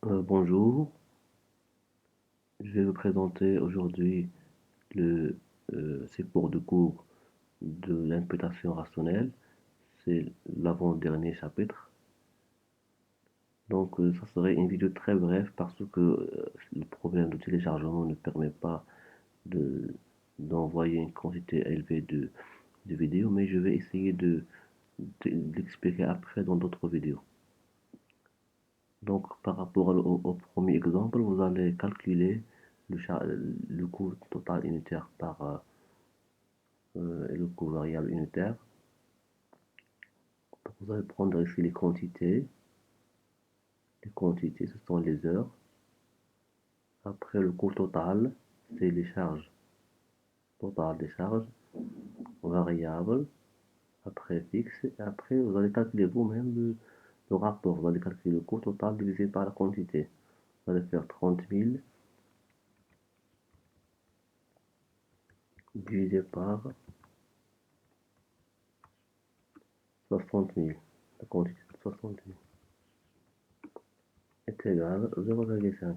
Bonjour, je vais vous présenter aujourd'hui le support de cours de l'imputation rationnelle. C'est l'avant-dernier chapitre. Donc, ça serait une vidéo très brève parce que le problème de téléchargement ne permet pas de, d'envoyer une quantité élevée de vidéos, mais je vais essayer de l'expliquer après dans d'autres vidéos. Donc, par rapport au premier exemple, vous allez calculer le coût total unitaire par et le coût variable unitaire. Donc, vous allez prendre ici les quantités. Les quantités, ce sont les heures. Après, le coût total, c'est les charges. Total des charges, variables, après fixe. Et après, vous allez calculer vous-même le rapport. Vous allez calculer le coût total divisé par la quantité. Vous allez faire 30 000 divisé par 60 000. La quantité de 60 000 est égale à 0,5.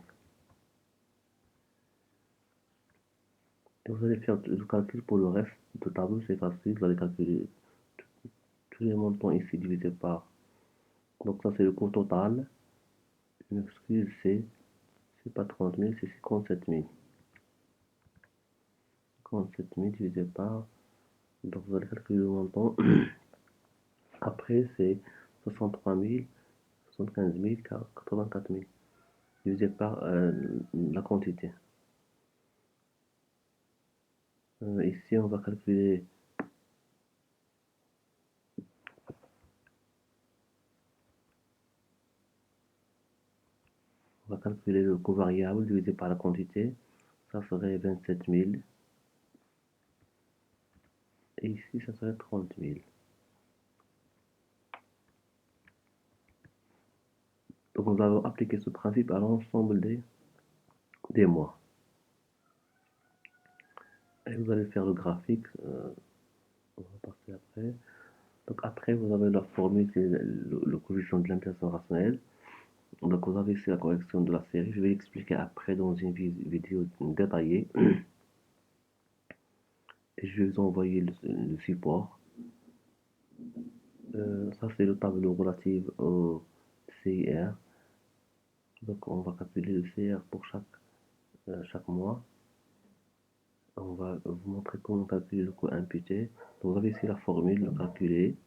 Et vous allez faire le calcul pour le reste du tableau, c'est facile. Vous allez calculer tous les montants ici divisé par. Donc ça c'est le coût total. Je m'excuse, c'est pas 30 000, c'est 57 000. 57 000 divisé par. Donc vous allez calculer le montant. Après c'est 63 000, 75 000, 84 000 divisé par la quantité. Ici on va calculer. On va calculer le coût variable divisé par la quantité. Ça serait 27 000. Et ici, ça serait 30 000. Donc, nous allons appliquer ce principe à l'ensemble des mois. Et vous allez faire le graphique. On va passer après. Donc, après, vous avez la formule, c'est le coefficient de l'imputation rationnelle. Donc, vous avez ici la correction de la série. Je vais l'expliquer après dans une vidéo détaillée. Et je vais vous envoyer le support. Ça, c'est le tableau relatif au CIR. Donc, on va calculer le CIR pour chaque mois. On va vous montrer comment calculer le coût imputé. Donc, vous avez ici la formule, calculer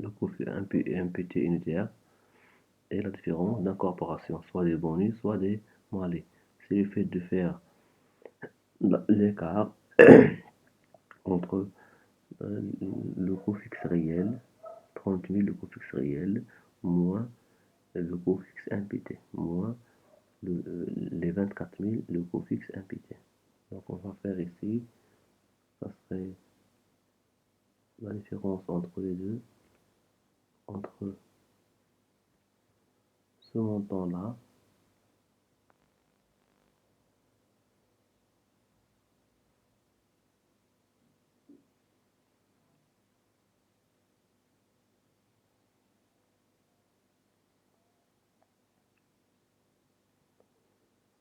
le coût imputé unitaire et la différence d'incorporation, soit des bonus, soit des malais. C'est le fait de faire l'écart entre le coût fixe réel, 30 000 le coût fixe réel, moins le coût fixe imputé, moins les 24 000 le coût fixe imputé. Donc on va faire ici, ça serait la différence entre les deux, entre ce montant-là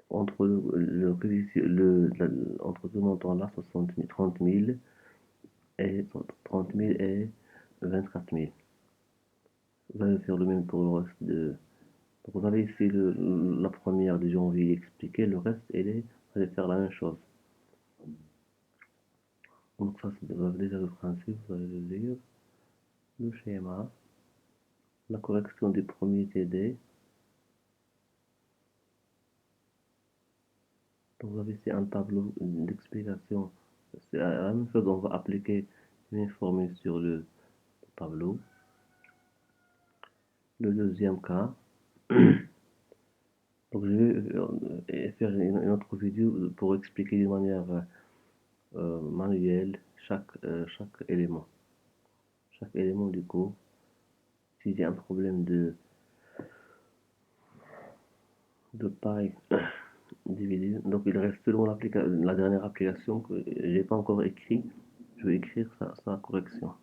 entre entre ce montant-là, 30 000 et 24 000. Vous allez faire le même pour le reste de. Donc vous avez ici la première de janvier expliquée, le reste, vous allez faire la même chose. Donc ça, vous avez déjà le principe, vous allez le lire. Le schéma, la correction des premiers TD. Donc vous avez ici un tableau d'explication. C'est la même chose, on va appliquer une formule sur le tableau. Le deuxième cas, donc je vais faire une autre vidéo pour expliquer de manière manuelle chaque élément. Chaque élément du cours. Si j'ai un problème de taille des vidéos, donc il reste seulement la dernière application que j'ai pas encore écrit. Je vais écrire sa correction.